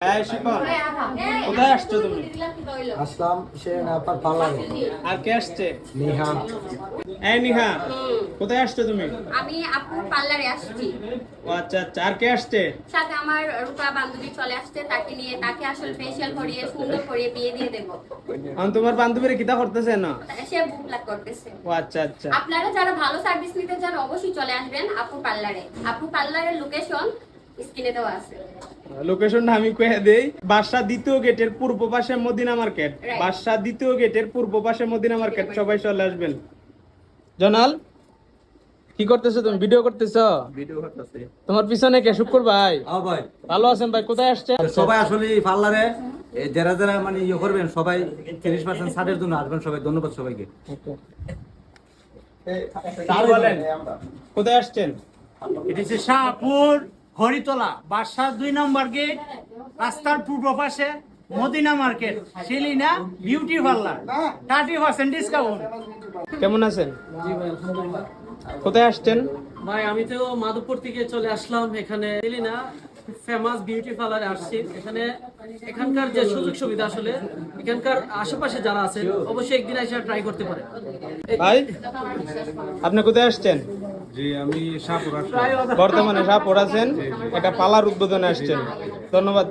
হ্যাঁ শিপন, কোথায় আসছো তুমি? আসলাম সে আপনার পার্লারে। আর কে আসছে? নেহা। এই নিহা, কোথায় আসছো তুমি? আমি আপুর পার্লারে আসছি। ও আচ্ছা আচ্ছা, আর কে আসছে? সাথে আমার রূপা বান্ধবী চলে আসছে, তাকে নিয়ে তাকে আসলে ফেসিয়াল করিয়ে সুন্দর করে বিয়ে দিয়ে দেবো। তোমার বান্ধবীরা কিতা করতেছে না? সে বুক লাগ করতেছে। ও আচ্ছা আচ্ছা, আপনারা যারা ভালো সার্ভিস নিতে চান অবশ্যই চলে আসবেন আপুর পার্লারে। আপুর পার্লারের লোকেশন স্ক্রিনে দেওয়া আছে। লোকেশনটা আমি কয়ে দেই। বাসা দ্বিতীয় গেটের পূর্ব পাশে মদিনা মার্কেট। Right. বাসা দ্বিতীয় গেটের পূর্ব পাশে মদিনা মার্কেট, সবাই চলে আসবেন। জনাল, কি করতেছো তুমি? ভিডিও করতেছো? ভিডিও করতেছি। তোমার পিছনে কে? শুক্র ভাই ভাই ভালো আছেন ভাই? কোথায় আসছে? সবাই আসলে পার্লারে যারা যারা মানে ইয়ে করবেন সবাই 30% ছাড়ের জন্য আসবেন সবাই। ধন্যবাদ সবাইকে। কি বলেন, কোথায় আসছেন? এটি হচ্ছে শাহপুর হরিতলা, বাসা 2 নম্বর গেট, রাস্তার পূর্ব পাশে Madina market, Selina beauty parlour, 30% discount. কেমন আছেন? জি ভাই আলহামদুলিল্লাহ। কোথায় আসছেন? ভাই আমি তো মাধবপুর থেকে চলে আসলাম এখানে এলিনা ফেমাস বিউটি পার্লারে আসছি। এখানকার যে সুযোগ সুবিধা আসলে এখানকার আশেপাশে যারা আছেন অবশ্যই একদিন এসে ট্রাই করতে পারেন। ভাই আপনি কোথায় আসছেন? জি আমি শাহপুর বর্তমানে শাহপুর আছেন, একটা পার্লার উদ্বোধনে আসছেন। ধন্যবাদ।